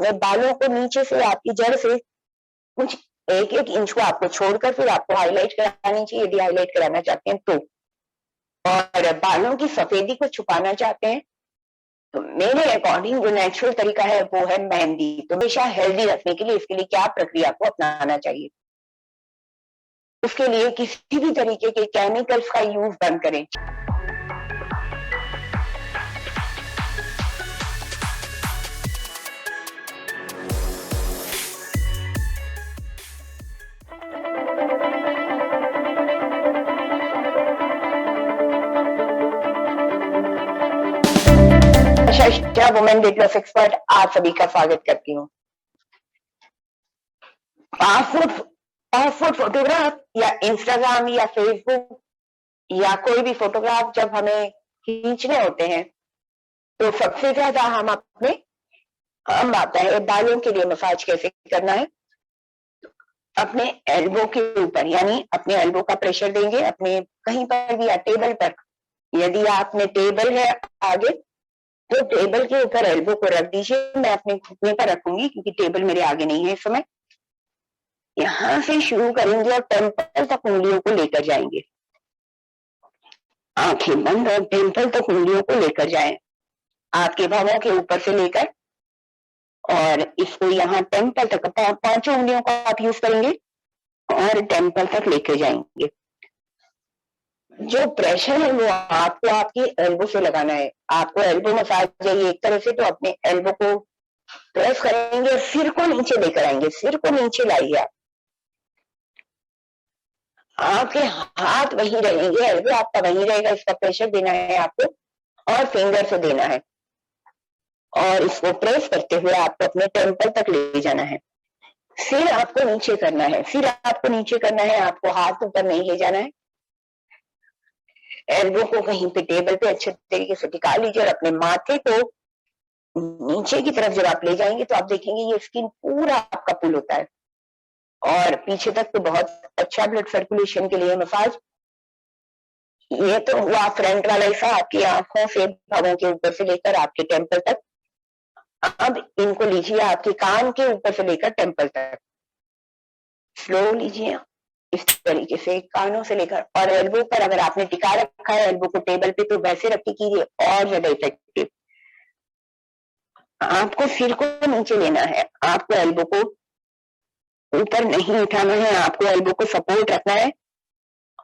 अपने बालों को नीचे से आपकी जड़ से कुछ 1-1 इंच को आपको छोड़कर फिर आपको हाईलाइट करानी चाहिए, यदि हाईलाइट कराना चाहते हैं तो। और बालों की सफेदी को छुपाना चाहते हैं तो मेरे अकॉर्डिंग जो नेचुरल तरीका है वो है मेहंदी। तो हमेशा हेल्दी रखने के लिए इसके लिए क्या प्रक्रिया को अपनाना चाहिए? उसके लिए किसी भी तरीके के केमिकल्स का यूज बंद करें। वुमेन वेट लॉस एक्सपर्ट आप सभी का स्वागत करती हूँ। पासपोर्ट फोटोग्राफ या इंस्टाग्राम या फेसबुक या कोई भी फोटोग्राफ जब हमें खींचने होते हैं तो सबसे ज्यादा हम आता है बालों के लिए मसाज कैसे करना है। अपने एल्बो के ऊपर यानी अपने एल्बो का प्रेशर देंगे अपने कहीं पर भी या टेबल पर। यदि आपने टेबल है आगे तो टेबल के ऊपर एल्बो को रख दीजिए। मैं अपने घुटने पर रखूंगी क्योंकि टेबल मेरे आगे नहीं है इस समय। यहां से शुरू करेंगे और टेम्पल तक उंगलियों को लेकर जाएंगे। आंखें बंद और टेम्पल तक उंगलियों को लेकर जाएं, आपके भवों के ऊपर से लेकर, और इसको यहाँ टेम्पल तक पांचों उंगलियों को आप यूज करेंगे और टेम्पल तक लेकर जाएंगे। जो प्रेशर है वो आपको आपकी एल्बो से लगाना है। आपको एल्बो मसाज चाहिए एक तरह से, तो अपने एल्बो को प्रेस करेंगे, सिर को नीचे लेकर आएंगे। सिर को नीचे लाइए आप, आपके हाथ वहीं रहेंगे, एल्बो आपका वहीं रहेगा। इसका प्रेशर देना है आपको और फिंगर से देना है और इसको प्रेस करते हुए आपको अपने टेम्पल तक ले जाना है। सिर आपको नीचे करना है, सिर आपको नीचे करना है, आपको हाथ ऊपर नहीं ले जाना है। एल्बो को कहीं पे टेबल पे अच्छे तरीके से टिका लीजिए और अपने माथे को नीचे की तरफ जब आप ले जाएंगे तो आप देखेंगे ये स्किन पूरा आपका पुल होता है और पीछे तक तो बहुत अच्छा ब्लड सर्कुलेशन के लिए मसाज। ये तो हुआ फ्रंट वाला हिस्सा, आपकी आंखों से भवों के ऊपर से लेकर आपके टेम्पल तक। अब इनको लीजिए आपके कान के ऊपर से लेकर टेम्पल तक, स्लो लीजिए इस तरीके से कानों से लेकर। और एल्बो पर अगर आपने टिका रखा है एल्बो को टेबल पे तो वैसे रख के कीजिए और ज्यादा इफेक्टिव। आपको सिर को नीचे लेना है, आपको एल्बो को ऊपर नहीं उठाना है, आपको एल्बो को सपोर्ट रखना है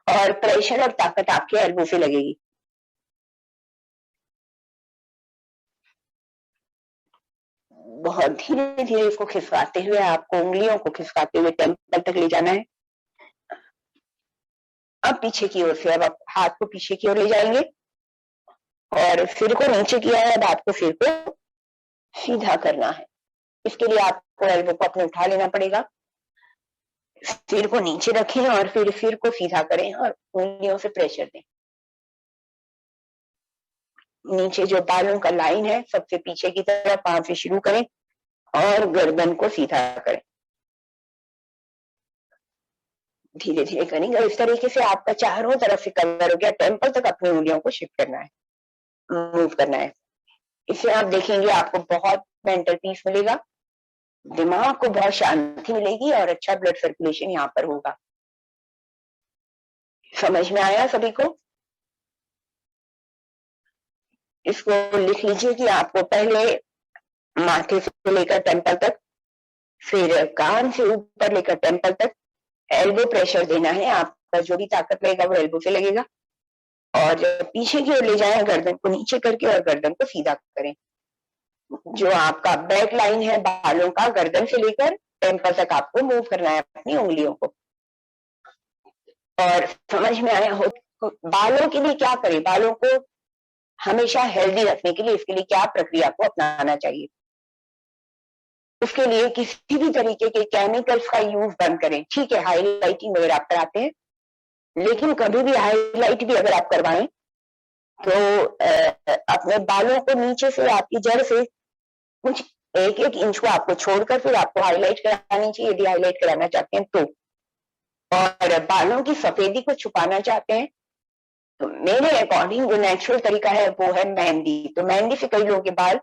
और प्रेशर और ताकत आपके एल्बो से लगेगी। बहुत धीरे धीरे इसको खिसकाते हुए आपको उंगलियों को खिसकाते हुए टेम्पल तक ले जाना है। अब पीछे की ओर से, अब आप हाथ को पीछे की ओर ले जाएंगे और सिर को नीचे किया है, अब आपको सिर को सीधा करना है। इसके लिए आपको एल्बो को अपने उठा लेना पड़ेगा, सिर को नीचे रखें और फिर सिर को सीधा करें और उंगलियों से प्रेशर दें। नीचे जो बालों का लाइन है सबसे पीछे की तरफ वहां से शुरू करें और गर्दन को सीधा करें। धीरे धीरे करेंगे इस तरीके से आपका चारों तरफ से कवर हो गया। टेम्पल तक अपनी उंगलियों को शिफ्ट करना है, मूव करना है। इससे आप देखेंगे आपको बहुत मेंटल पीस मिलेगा, दिमाग को बहुत शांति मिलेगी और अच्छा ब्लड सर्कुलेशन यहाँ पर होगा। समझ में आया सभी को? इसको लिख लीजिए कि आपको पहले माथे से लेकर टेम्पल तक, फिर कान से ऊपर लेकर टेम्पल तक एल्बो प्रेशर देना है। आपका जो भी ताकत लगेगा वो एल्बो से लगेगा और जब पीछे की ओर ले जाएं गर्दन को नीचे करके और गर्दन को सीधा करें। जो आपका बैक लाइन है बालों का, गर्दन से लेकर टेम्पल तक आपको मूव करना है अपनी उंगलियों को। और समझ में आया हो? बालों के लिए क्या करें, बालों को हमेशा हेल्दी रखने के लिए इसके लिए क्या प्रक्रिया को अपनाना चाहिए? उसके लिए किसी भी तरीके के केमिकल्स का यूज बंद करें। ठीक है, हाईलाइटिंग वगैरह आप कराते हैं, लेकिन कभी भी हाईलाइट भी अगर आप करवाएं तो अपने बालों को नीचे से आपकी जड़ से कुछ 1-1 इंच को आपको छोड़कर फिर आपको हाईलाइट करानी चाहिए, यदि हाईलाइट कराना चाहते हैं तो। और बालों की सफेदी को छुपाना चाहते हैं तो मेरे अकॉर्डिंग जो नेचुरल तरीका है वो है मेहंदी। तो मेहंदी से कई लोगों के बाल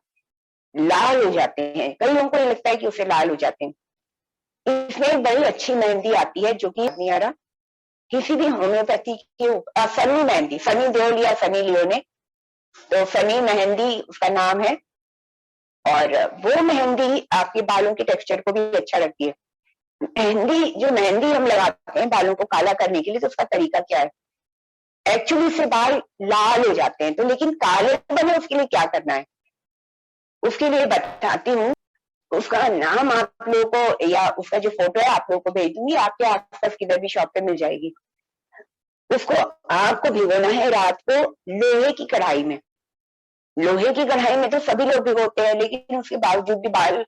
लाल हो जाते हैं, कई लोगों को लगता है कि उससे लाल हो जाते हैं। इसमें एक बड़ी अच्छी मेहंदी आती है जो कि नहीं आ रहा, किसी भी होम्योपैथी के सनी मेहंदी, सनी देओल या सनी लियोने, तो सनी मेहंदी उसका नाम है, और वो मेहंदी आपके बालों के टेक्सचर को भी अच्छा रखती है। मेहंदी हम लगाते हैं बालों को काला करने के लिए, तो उसका तरीका क्या है? एक्चुअली से बाल लाल हो जाते हैं, तो लेकिन काले बने उसके लिए क्या करना है, उसके लिए बताती हूँ। उसका नाम आप लोगों को या उसका जो फोटो है आप लोगों को भेज दूंगी, आपके आसपास किधर भी शॉप पे मिल जाएगी। उसको आपको भिगोना है रात को लोहे की कढ़ाई में। लोहे की कढ़ाई में तो सभी लोग भिगोते हैं, लेकिन उसके बावजूद भी बाल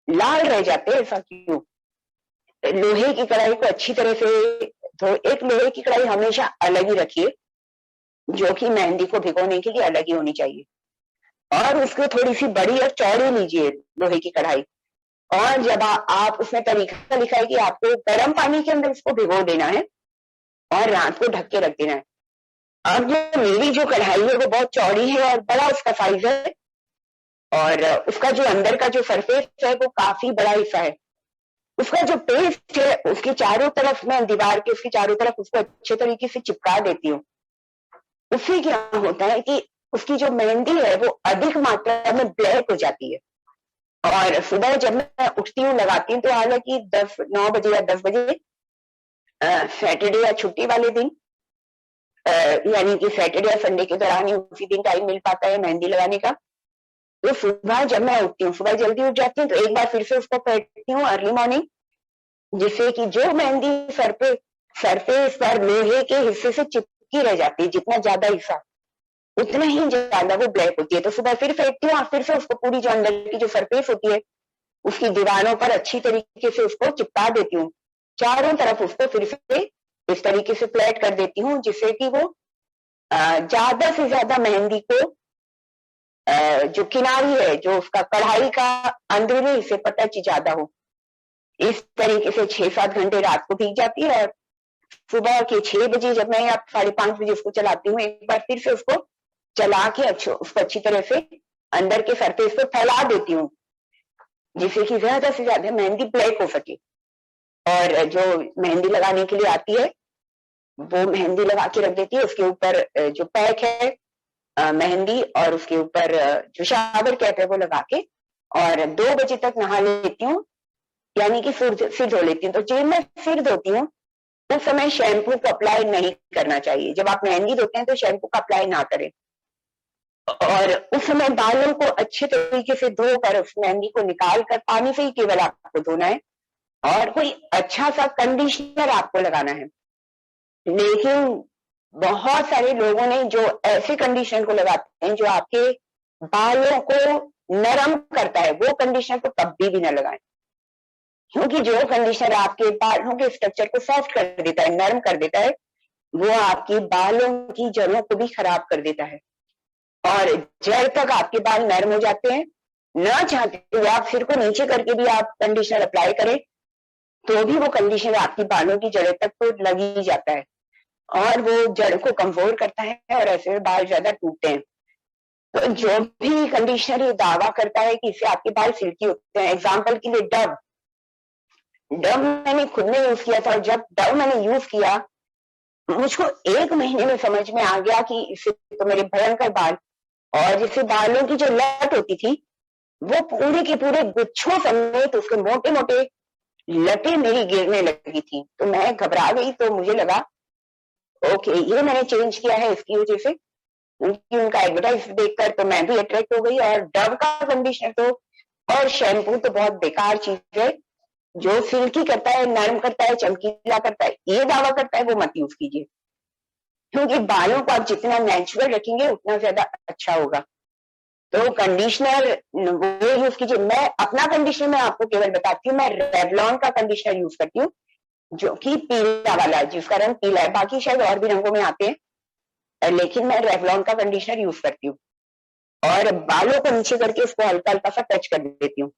लाल रह जाते हैं, ऐसा क्यों? लोहे की कढ़ाई को अच्छी तरह से एक लोहे की कढ़ाई हमेशा अलग ही रखिए, जो कि मेहंदी को भिगोने के लिए अलग ही होनी चाहिए। और उसको थोड़ी सी बड़ी और चौड़ी लीजिए लोहे की कढ़ाई, और जब आप उसमें तरीका लिखा है कि आपको गर्म पानी के अंदर इसको भिगो देना है और रात को ढक के रख देना है। अब जो मेरी जो कढ़ाई है वो बहुत चौड़ी है और बड़ा उसका साइज है, और उसका जो अंदर का जो सरफेस है वो काफी बड़ा हिस्सा है। उसका जो पेस्ट है उसकी चारों तरफ, मैं दीवार के उसकी चारों तरफ उसको अच्छे तरीके से चिपका देती हूँ। उससे क्या होता है कि उसकी जो मेहंदी है वो अधिक मात्रा में ब्लैक हो जाती है, और सुबह जब मैं उठती हूँ लगाती हूँ तो हालांकि 9 बजे या 10 बजे, सैटरडे या छुट्टी वाले दिन, यानी कि सैटरडे या संडे के दौरान ही उसी दिन टाइम मिल पाता है मेहंदी लगाने का। तो सुबह जब मैं उठती हूँ, सुबह जल्दी उठ जाती हूँ, तो एक बार फिर से उसको फेंटती हूँ अर्ली मॉर्निंग, जिससे कि जो मेहंदी सरफेस पर लोहे के हिस्से से चिपकी रह जाती है, जितना ज्यादा हिस्सा उतना ही ज्यादा वो ब्लैक होती है। तो सुबह फिर फेंकती हूँ और फिर से उसको पूरी जो अंदर की जो सरफेस होती है उसकी दीवारों पर अच्छी तरीके से उसको चिपका देती हूँ, चारों तरफ उसको फिर से इस तरीके से फ्लैट कर देती हूँ, जिससे कि वो ज्यादा से ज्यादा मेहंदी को जो किनारी है, जो उसका कढ़ाई का अंदरूनी हिस्से पर टच ज्यादा हो। इस तरीके से 6-7 घंटे रात को भीग जाती है, और सुबह के 6 बजे जब मैं या 5:30 बजे उसको चलाती हूँ, एक बार फिर से उसको चला के उसको अच्छी तरह से अंदर के सरफेस पे फैला देती हूँ, जिससे कि ज्यादा से ज्यादा मेहंदी ब्लैक हो सके। और जो मेहंदी लगाने के लिए आती है वो मेहंदी लगा के रख देती है, उसके ऊपर जो पैक है मेहंदी, और उसके ऊपर जो शावर कैप है वो लगा के, और 2 बजे तक नहा लेती हूँ, यानी कि सिर धो लेती हूँ। तो जब मैं सिर धोती हूँ उस समय शैम्पू को अप्लाई नहीं करना चाहिए। जब आप मेहंदी धोते हैं तो शैम्पू का अप्लाई ना करें, और उस समय बालों को अच्छे तरीके से धोकर उस मेहंदी को निकाल कर पानी से ही केवल आपको धोना है, और कोई अच्छा सा कंडीशनर आपको लगाना है। लेकिन बहुत सारे लोगों ने जो ऐसे कंडीशनर को लगाते हैं जो आपके बालों को नरम करता है, वो कंडीशनर को कभी भी ना लगाएं, क्योंकि जो कंडीशनर आपके बालों के स्ट्रक्चर को सॉफ्ट कर देता है, नरम कर देता है, वो आपकी बालों की जड़ों को भी खराब कर देता है, और जड़ तक आपके बाल नरम हो जाते हैं। ना चाहते हुए आप सिर को नीचे करके भी आप कंडीशनर अप्लाई करें तो भी वो कंडीशनर आपकी बालों की जड़ों तक तो लग ही जाता है, और वो जड़ को कमजोर करता है, और ऐसे बाल ज्यादा टूटते हैं। तो जो भी कंडीशनर ये दावा करता है कि इससे आपके बाल सिल्की होते हैं, एग्जाम्पल के लिए डव डव मैंने खुद ने यूज किया था, और जब डव मैंने यूज किया मुझको 1 महीने में समझ में आ गया कि इससे तो मेरे भयंकर बाल, और जिससे बालों की जो लट होती थी वो पूरे के पूरे गुच्छों समेत उसके मोटे मोटे लटें मेरी गिरने लगी थी। तो मैं घबरा गई, तो मुझे लगा ओके ये मैंने चेंज किया है इसकी वजह से, क्योंकि उनका एडवर्टाइज देखकर तो मैं भी अट्रैक्ट हो गई। और डव का कंडीशनर तो और शैम्पू तो बहुत बेकार चीज है, जो सिल्की करता है, नरम करता है, चमकीला करता है, ये दावा करता है वो मत यूज कीजिए, क्योंकि बालों को आप जितना नेचुरल रखेंगे उतना ज्यादा अच्छा होगा। तो कंडीशनर वो यूज कीजिए। मैं अपना कंडीशनर मैं आपको केवल बताती हूँ, मैं रेवलॉन का कंडीशनर यूज करती हूँ, जो कि पीला वाला, जिसका रंग पीला है, बाकी शायद और भी रंगों में आते हैं, लेकिन मैं रेवलॉन का कंडीशनर यूज करती हूँ, और बालों को नीचे करके उसको हल्का हल्का सा टच कर देती हूँ,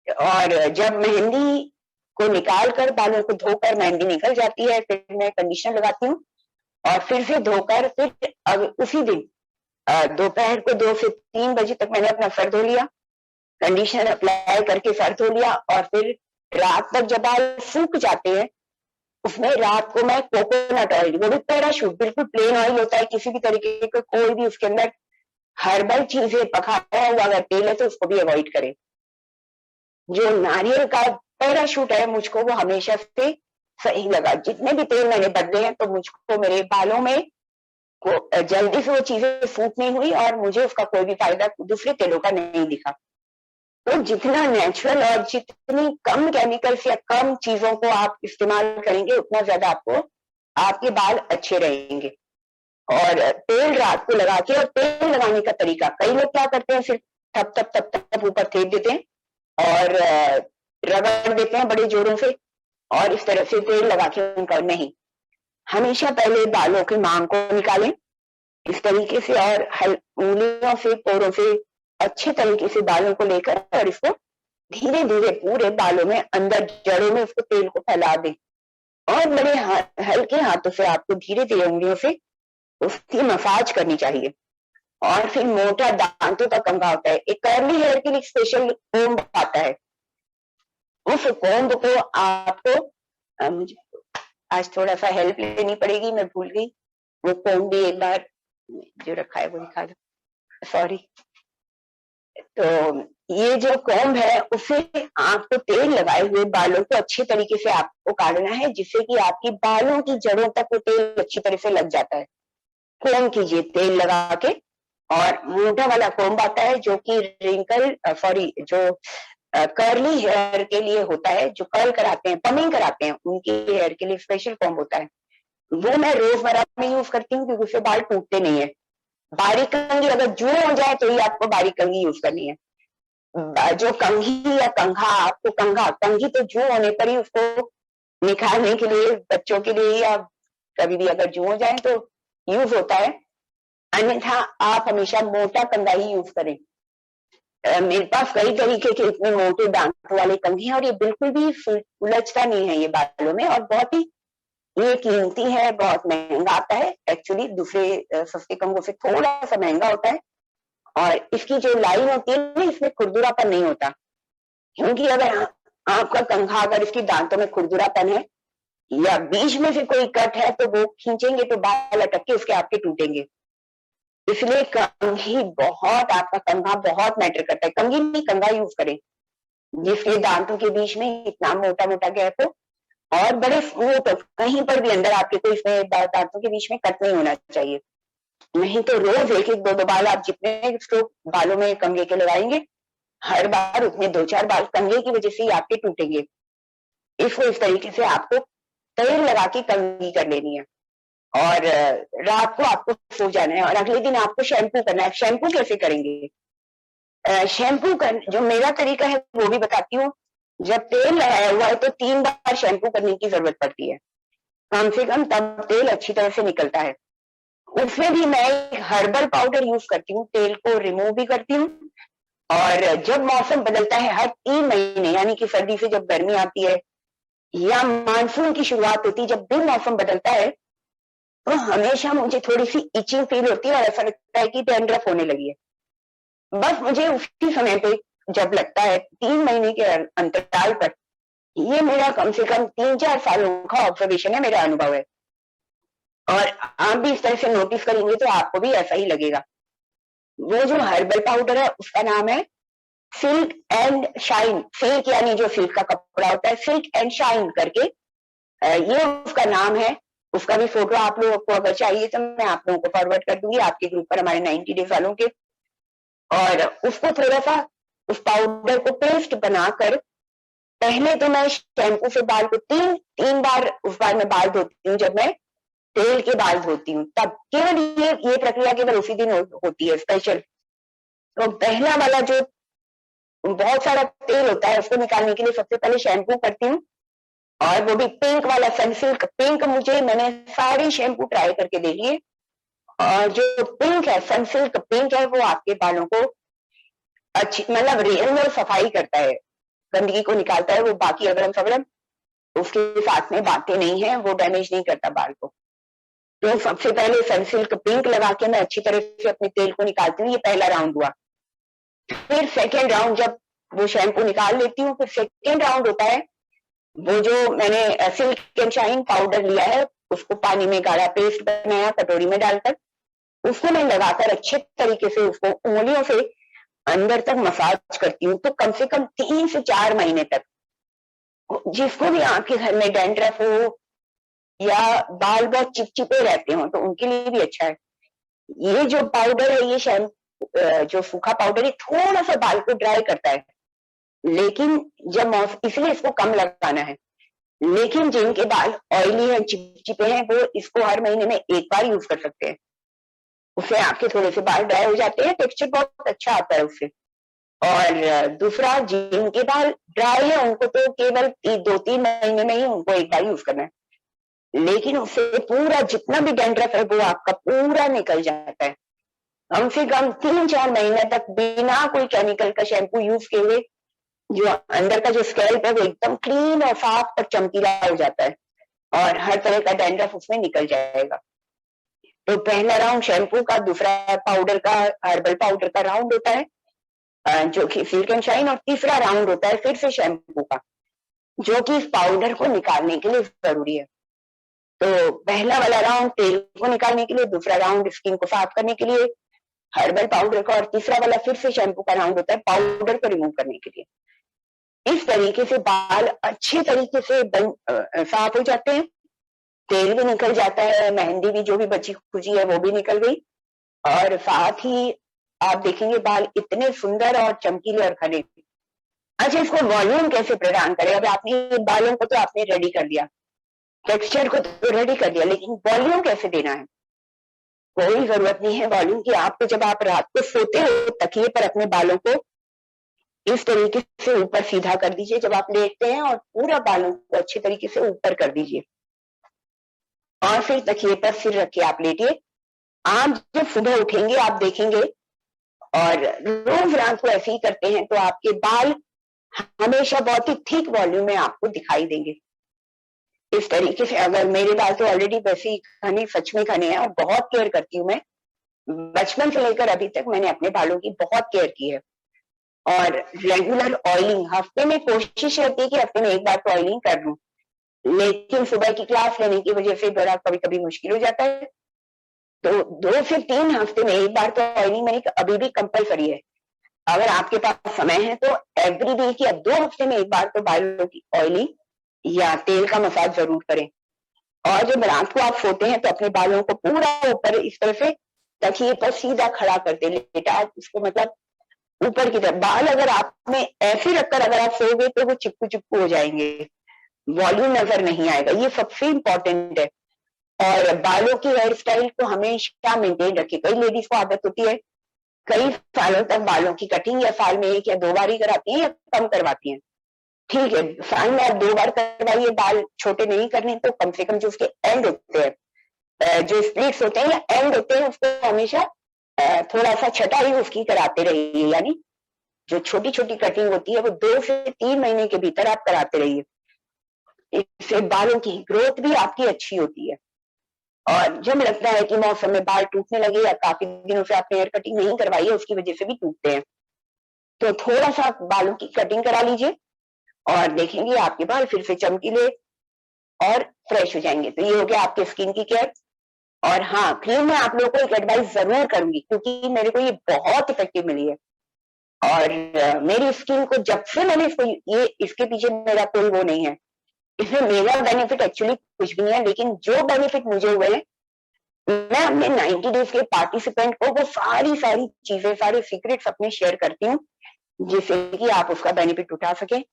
और जब मेहंदी को निकाल कर बालों को धोकर मेहंदी निकल जाती है, फिर मैं कंडीशनर लगाती हूँ, और फिर से धोकर फिर उसी दिन दोपहर को 2 से 3 बजे तक मैंने अपना सर धो लिया, कंडीशनर अप्लाई करके सर धो लिया, और फिर रात तक जब बाल सूख जाते हैं उसमें रात को मैं कोकोनट ऑयल, वो भी पैराशूट बिल्कुल प्लेन ऑयल होता है, किसी भी तरीके का कोई भी उसके अंदर हर्बल चीजें पकाया हुआ अगर तेल है तो उसको भी अवॉइड करें। जो नारियल का पैराशूट है मुझको वो हमेशा से सही लगा। जितने भी तेल मैंने बदले हैं तो मुझको मेरे बालों में को जल्दी से वो चीजें सूट नहीं हुई और मुझे उसका कोई भी फायदा दूसरे तेलों का नहीं दिखा। तो जितना नेचुरल और जितनी कम केमिकल्स या कम चीजों को आप इस्तेमाल करेंगे उतना ज्यादा आपको आपके बाल अच्छे रहेंगे। और तेल रात को लगा के, और तेल लगाने का तरीका, कई लोग क्या करते हैं सिर्फ थप थप थप थप ऊपर फेंक देते हैं और रगड़ देते हैं बड़े जोरों से और इस तरह से तेल लगा के उनका नहीं। हमेशा पहले बालों के मांग को निकालें इस तरीके से और उंगलियों से पोरों से अच्छे तरीके से बालों को लेकर और इसको धीरे धीरे पूरे बालों में अंदर जड़ों में उसको तेल को फैला दें और बड़े हल्के हाथों से आपको धीरे धीरे उंगलियों से उसकी मसाज करनी चाहिए। और फिर मोटा दांतों का कंघा होता है, एक कर्ली हेयर के लिए स्पेशल कोम्ब आता है, उस कोम्ब को आपको मुझे आज थोड़ा सा हेल्प लेनी पड़ेगी, मैं भूल गई वो कोम्ब भी एक बार जो रखा है वो दिखा दो, सॉरी। तो ये जो कोम्ब है उसे आपको तेल लगाए हुए बालों को अच्छे तरीके से आपको काटना है जिससे कि आपकी बालों की जड़ों तक वो तेल अच्छी तरह से लग जाता है। कोम्ब कीजिए तेल लगा के। और मोटा वाला कोम्ब आता है जो कि जो कर्ली हेयर के लिए होता है, जो कर्ल कराते हैं, पमिंग कराते हैं, उनकी हेयर के लिए स्पेशल कोम्ब होता है। वो मैं रोजमर्रा में यूज करती हूँ क्योंकि उससे बाल टूटते नहीं है। बारीक कंघी अगर जू हो जाए तो ही आपको बारीक कंघी यूज करनी है। जो कंघी या कंघा, आपको कंघी तो जू होने पर ही उसको निकालने के लिए बच्चों के लिए या कभी भी अगर जू हो जाए तो यूज होता है, अन्यथा आप हमेशा मोटा कंघा ही यूज करें। मेरे पास कई तरीके के इतने मोटे दांत वाले कंघे हैं और ये बिल्कुल भी उलझता नहीं है ये बालों में, और बहुत ही ये कीमती है, बहुत महंगा आता है एक्चुअली, दूसरे सस्ते कंघों से थोड़ा सा महंगा होता है। और इसकी जो लाइन होती है ना इसमें खुरदुरापन नहीं होता, क्योंकि अगर आपका कंघा अगर इसकी दांतों में खुरदुरापन है या बीच में से कोई कट है तो वो खींचेंगे तो बाल अटक के उसके आपके टूटेंगे। इसलिए कंघी बहुत, आपका कंघा बहुत मैटर करता है। कंघी नहीं कंघा यूज करें जिसके दांतों के बीच में इतना मोटा मोटा गैप हो और बड़े स्मूथ हो, कहीं पर भी अंदर आपके कोई इसमें दांतों के बीच में कट नहीं होना चाहिए। नहीं तो रोज एक एक दो दो बाल आप जितने स्ट्रोक बालों में कंघे के लगाएंगे हर बार उतने दो चार बाल कंघे की वजह से ही आपके टूटेंगे। इसको इस तरीके से आपको तेल लगा के कंघी कर लेनी है और रात को आपको सो जाना है और अगले दिन आपको शैम्पू करना है। शैम्पू कैसे करेंगे? शैम्पू कर जो मेरा तरीका है वो भी बताती हूँ। जब तेल लगाया हुआ है तो 3 बार शैम्पू करने की जरूरत पड़ती है कम से कम, तब तेल अच्छी तरह से निकलता है। उसमें भी मैं एक हर्बल पाउडर यूज करती हूँ, तेल को रिमूव भी करती हूँ। और जब मौसम बदलता है हर 3 महीने, यानी कि सर्दी से जब गर्मी आती है या मानसून की शुरुआत होती है, जब भी मौसम बदलता है तो हमेशा मुझे थोड़ी सी इचिंग फील होती है और ऐसा लगता है कि डैंड्रफ होने लगी है। बस मुझे उसी समय पे जब लगता है 3 महीने के अंतराल पर, ये मेरा कम से कम 3-4 सालों का ऑब्जर्वेशन है, मेरा अनुभव है। और आप भी इस तरह से नोटिस करेंगे तो आपको भी ऐसा ही लगेगा। वो जो हर्बल पाउडर है उसका नाम है सिल्क एंड शाइन। सिल्क यानी जो सिल्क का कपड़ा होता है, सिल्क एंड शाइन करके ये उसका नाम है। उसका भी फोटो आप लोगों को अगर चाहिए तो मैं आप लोगों को फॉरवर्ड कर दूंगी आपके ग्रुप पर, हमारे 90 डेज वालों के। और उसको थोड़ा सा उस पाउडर को पेस्ट बनाकर पहले तो मैं शैम्पू से बाल को तीन बार उस बार में बाल धोती हूँ, जब मैं तेल के बाल धोती हूँ तब केवल ये प्रक्रिया केवल उसी दिन होती है स्पेशल। तो पहला वाला जो बहुत सारा तेल होता है उसको निकालने के लिए सबसे पहले शैम्पू करती हूँ, और वो भी पिंक वाला सनसिल्क पिंक। मैंने सारे शैम्पू ट्राई करके दे लिए और जो पिंक है, सनसिल्क पिंक है, वो आपके बालों को अच्छी मतलब रियल में सफाई करता है, गंदगी को निकालता है। वो बाकी अगरम सगरम उसके साथ में बातें नहीं है, वो डैमेज नहीं करता बाल को। तो सबसे पहले सनसिल्क पिंक लगा के मैं अच्छी तरह से अपने तेल को निकालती हूँ। ये पहला राउंड हुआ। फिर सेकेंड राउंड जब वो शैम्पू निकाल लेती हूँ। फिर सेकेंड राउंड होता है, वो जो मैंने सिल्क एंड शाइन पाउडर लिया है, उसको पानी में गाढ़ा पेस्ट बनाया कटोरी में डालकर, उसको मैं लगाकर अच्छे तरीके से उसको उंगलियों से अंदर तक मसाज करती हूँ। तो कम से कम 3 से 4 महीने तक जिसको भी आपके घर में डैंड्रफ हो या बाल बहुत चिपचिपे रहते हो तो उनके लिए भी अच्छा है। ये जो पाउडर है, ये शैम्पू जो सूखा पाउडर है, थोड़ा सा बाल को ड्राई करता है, लेकिन जब इसलिए इसको कम लगाना है। लेकिन जिनके बाल ऑयली हैं, चिपचिपे हैं, वो इसको हर महीने में एक बार यूज कर सकते हैं। उससे आपके थोड़े से बाल ड्राई हो जाते हैं, टेक्सचर बहुत अच्छा आता है उससे। और दूसरा, जिनके बाल ड्राई है उनको तो केवल 2-3 महीने में ही उनको एक बार यूज करना है, लेकिन उससे पूरा जितना भी डैंड्रफ है वो आपका पूरा निकल जाता है। कम से कम 3-4 महीने तक बिना कोई केमिकल का शैम्पू यूज किए हुए जो अंदर का जो स्कैल्प है वो एकदम क्लीन और साफ और चमकीला हो जाता है और हर तरह का डैंड्रफ उसमें निकल जाएगा। तो पहला राउंड शैम्पू का, दूसरा पाउडर का, हर्बल पाउडर का राउंड होता है जो कि सिल्क एंड शाइन, और तीसरा राउंड होता है फिर से शैम्पू का, जो कि इस पाउडर को निकालने के लिए जरूरी है। तो पहला वाला राउंड तेल को निकालने के लिए, दूसरा राउंड स्किन को साफ करने के लिए हर्बल पाउडर का, और तीसरा वाला फिर से शैम्पू का राउंड होता है पाउडर को रिमूव करने के लिए। इस तरीके से बाल अच्छे तरीके से साफ हो जाते हैं, तेल भी निकल जाता है, मेहंदी भी जो भी बची खुची है वो भी निकल गई, और साथ ही आप देखेंगे बाल इतने सुंदर और चमकीले और घने। अच्छा, इसको वॉल्यूम कैसे प्रदान करें? अब आपने बालों को तो आपने रेडी कर दिया, टेक्सचर को तो रेडी कर दिया, लेकिन वॉल्यूम कैसे देना है? कोई जरूरत नहीं है वॉल्यूम की। आपको जब आप रात को सोते हो तकिए पर अपने बालों को इस तरीके से ऊपर सीधा कर दीजिए जब आप लेटते हैं, और पूरा बालों को अच्छे तरीके से ऊपर कर दीजिए, और फिर तकिए पर सिर रख के आप लेटिए। आप जब सुबह उठेंगे आप देखेंगे, और रोज रात को ऐसे ही करते हैं तो आपके बाल हमेशा बहुत ही थिक वॉल्यूम में आपको दिखाई देंगे। इस तरीके से, अगर मेरे बाल तो ऑलरेडी वैसे ही घने, सच में घने हैं, और बहुत केयर करती हूँ मैं। बचपन से लेकर अभी तक मैंने अपने बालों की बहुत केयर की है। और रेगुलर ऑयलिंग, हफ्ते में कोशिश रहती है कि हफ्ते में एक बार तो ऑयलिंग कर लूं, लेकिन सुबह की क्लास लेने की वजह से बड़ा कभी कभी मुश्किल हो जाता है। तो 2 से 3 हफ्ते में एक बार तो ऑयलिंग मैंने अभी भी कंपलसरी है। अगर आपके पास समय है तो एवरी वीक या 2 हफ्ते में एक बार तो बालों की ऑयलिंग या तेल का मसाज जरूर करें। और जब रात को आप सोते हैं तो अपने बालों को पूरा ऊपर इस तरह से तकिए पर सीधा खड़ा करते लेटा, उसको मतलब ऊपर की तरफ। बाल अगर आपने ऐसे रखकर अगर आप सोओगे तो वो चिपकू चिपकू हो जाएंगे, वॉल्यूम नजर नहीं आएगा। ये सबसे इंपॉर्टेंट है। और बालों की हेयर स्टाइल को हमेशा मेंटेन रखिए। कई लेडीज को आदत होती है कई सालों तक बालों की कटिंग या साल में 1 या 2 बार ही कराती हैं या कम करवाती हैं। ठीक है, साल में आप 2 बार करवाइए, बाल छोटे नहीं करने तो कम से कम जो उसके एंड होते हैं, जो स्प्लिट्स होते हैं या एंड होते हैं, उसको हमेशा थोड़ा सा छटाई उसकी कराते रहिए। यानी जो छोटी छोटी कटिंग होती है वो 2 से 3 महीने के भीतर आप कराते रहिए। इससे बालों की ग्रोथ भी आपकी अच्छी होती है। और जब लगता है कि मौसम में बाल टूटने लगे या काफी दिनों से आपने हेयर कटिंग नहीं करवाई है उसकी वजह से भी टूटते हैं, तो थोड़ा सा बालों की कटिंग करा लीजिए और देखेंगे आपके बाल फिर से चमकीले और फ्रेश हो जाएंगे। तो ये हो गया आपके स्किन की केयर। और हाँ, क्रीम में आप लोगों को एक एडवाइस जरूर करूंगी क्योंकि मेरे को ये बहुत इफेक्टिव मिली है। और मेरी स्किन को जब से मैंने इसको, ये इसके पीछे मेरा कोई वो नहीं है, इसमें मेरा बेनिफिट एक्चुअली कुछ भी नहीं है, लेकिन जो बेनिफिट मुझे हुए हैं मैं अपने 90 डेज के पार्टिसिपेंट को वो सारी सारी चीजें, सारे सीक्रेट्स अपने शेयर करती हूँ जिससे कि आप उसका बेनिफिट उठा सके।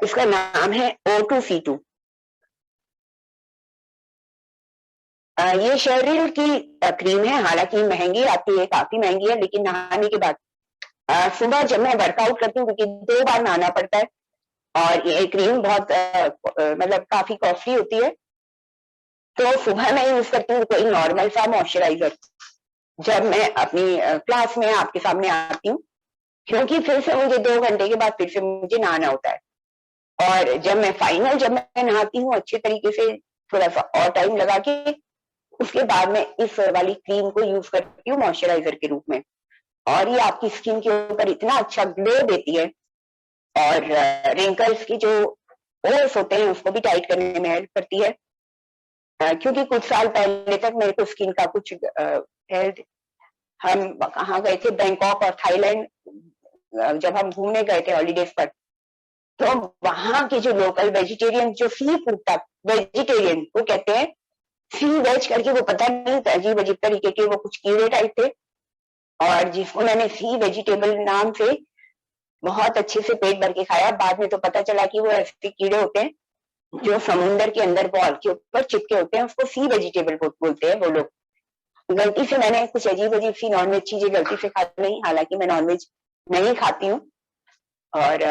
इसका नाम है O2C2। ये शेरिल की क्रीम है, हालांकि महंगी आती है, काफी महंगी है, लेकिन नहाने के बाद सुबह जब मैं वर्कआउट करती हूँ क्योंकि 2 बार नहाना पड़ता है और ये क्रीम बहुत मतलब काफी कॉस्टली होती है, तो सुबह मैं यूज करती हूँ कोई नॉर्मल सा मॉइस्चराइजर जब मैं अपनी क्लास में आपके सामने आती हूँ, क्योंकि फिर से मुझे 2 घंटे के बाद फिर से मुझे नहाना होता है। और जब मैं नहाती हूँ अच्छे तरीके से, थोड़ा सा और टाइम लगा के, उसके बाद में इस वाली क्रीम को यूज करती हूँ मॉइस्चराइजर के रूप में। और ये आपकी स्किन के ऊपर इतना अच्छा ग्लो देती है और रिंकल्स की जो ओर्स होते हैं उसको भी टाइट करने में हेल्प करती है। क्योंकि कुछ साल पहले तक मेरे को स्किन का कुछ हेल्थ, हम कहाँ गए थे, बैंकॉक और थाईलैंड, जब हम घूमने गए थे हॉलीडेज पर, तो वहां के जो लोकल वेजिटेरियन, जो सी फूड था, वेजिटेरियन वो कहते हैं सी वेज करके, वो पता नहीं अजीब अजीब तरीके के वो कुछ कीड़े टाइप थे, और जिसको मैंने सी वेजिटेबल नाम से बहुत अच्छे से पेट भर के खाया। बाद में तो पता चला कि वो ऐसे कीड़े होते हैं जो समुंदर के अंदर बॉल के ऊपर चिपके होते हैं, उसको सी वेजिटेबल बोलते हैं वो लोग। गलती से मैंने कुछ अजीब अजीब सी नॉनवेज चीजें गलती से खा ली, हालांकि मैं नॉनवेज नहीं खाती हूँ, और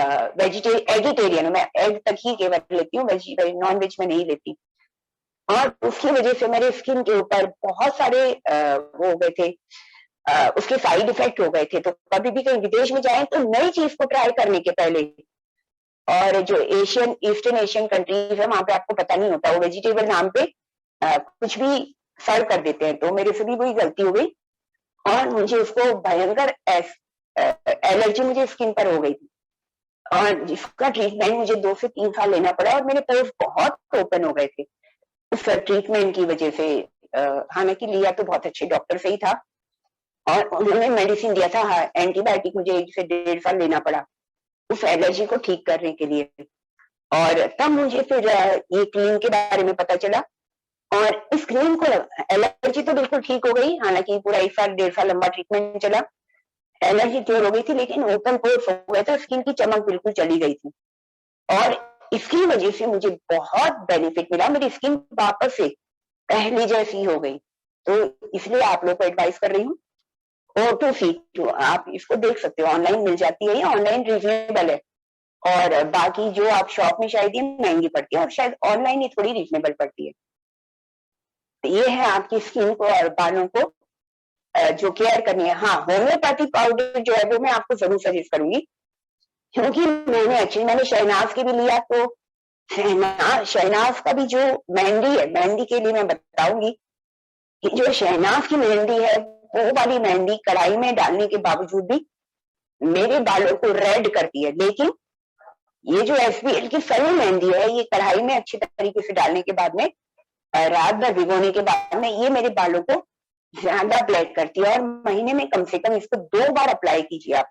एगिटेरियन, मैं एग तक ही केवल लेती हूँ, नॉन वेज में नहीं लेती। और उसकी वजह से मेरे स्किन के ऊपर बहुत सारे वो हो गए थे, उसके साइड इफेक्ट हो गए थे। तो कभी भी कहीं विदेश में जाएं तो नई चीज को ट्राई करने के पहले, और जो एशियन, ईस्टर्न एशियन कंट्रीज है, वहां पे आपको पता नहीं होता, वो वेजिटेबल नाम पे कुछ भी सर्व कर देते हैं। तो मेरे से भी वही गलती हो गई, और मुझे उसको भयंकर एलर्जी मुझे स्किन पर हो गई थी, और जिसका ट्रीटमेंट मुझे 2 से 3 साल लेना पड़ा, और मेरे पोर्स बहुत ओपन हो गए थे उस ट्रीटमेंट की वजह से। हालांकि लिया तो बहुत अच्छे डॉक्टर से ही था, और उन्होंने मेडिसिन दिया था, हाँ, एंटीबायोटिक मुझे 1 से 1.5 साल लेना पड़ा उस एलर्जी को ठीक करने के लिए। और तब मुझे फिर ये क्रीम के बारे में पता चला, और इस क्रीम को, एलर्जी तो बिल्कुल ठीक हो गई, हालांकि पूरा 1 साल 1.5 साल लंबा ट्रीटमेंट चला, एलर्जी क्योर हो गई थी, लेकिन ओपन पोर्स हो गया था, स्किन की चमक बिल्कुल चली गई थी, और इसकी वजह से मुझे बहुत बेनिफिट मिला, मेरी स्किन वापस से पहले जैसी हो गई। तो इसलिए आप लोग को एडवाइस कर रही हूँ, O2C2 आप इसको देख सकते हो, ऑनलाइन मिल जाती है, ये ऑनलाइन रीजनेबल है, और बाकी जो आप शॉप में शायद ये महंगी पड़ती है, और शायद ऑनलाइन ये थोड़ी रीजनेबल पड़ती है। ये है आपकी स्किन को और बालों को जो केयर करनी है। हाँ, होम्योपैथी पाउडर जो है वो मैं आपको जरूर सजेस्ट करूंगी, क्योंकि मैंने शहनाज के भी लिया, तो शहनाज का भी जो मेहंदी है, मेहंदी के लिए मैं बताऊंगी कि जो शहनाज की मेहंदी है, वो वाली मेहंदी कढ़ाई में डालने के बावजूद भी मेरे बालों को रेड करती है, लेकिन ये जो SPL की सनी मेहंदी है, ये कढ़ाई में अच्छी तरीके से डालने के बाद में, रात भर भिगोने के बाद में, ये मेरे बालों को ज्यादा ब्लैक करती है, और महीने में कम से कम इसको 2 बार अप्लाई कीजिए आप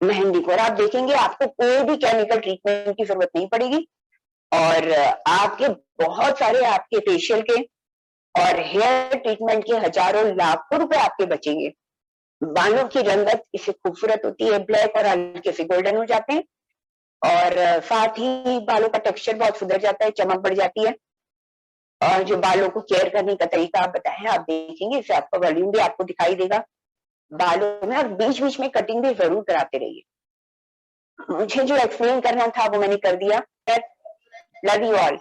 मेहंदी को, और आप देखेंगे आपको कोई भी केमिकल ट्रीटमेंट की जरूरत नहीं पड़ेगी, और आपके बहुत सारे आपके फेशियल के और हेयर ट्रीटमेंट के हजारों लाखों रुपए आपके बचेंगे। बालों की रंगत इससे खूबसूरत होती है, ब्लैक और हल्के से गोल्डन हो जाते हैं, और साथ ही बालों का टेक्सचर बहुत सुधर जाता है, चमक बढ़ जाती है, और जो बालों को केयर करने का तरीका आप बताएं, आप देखेंगे इससे आपका वॉल्यूम भी आपको दिखाई देगा बालों में, और बीच बीच में कटिंग भी जरूर कराते रहिए। मुझे जो एक्सप्लेन करना था वो मैंने कर दिया। Love you all.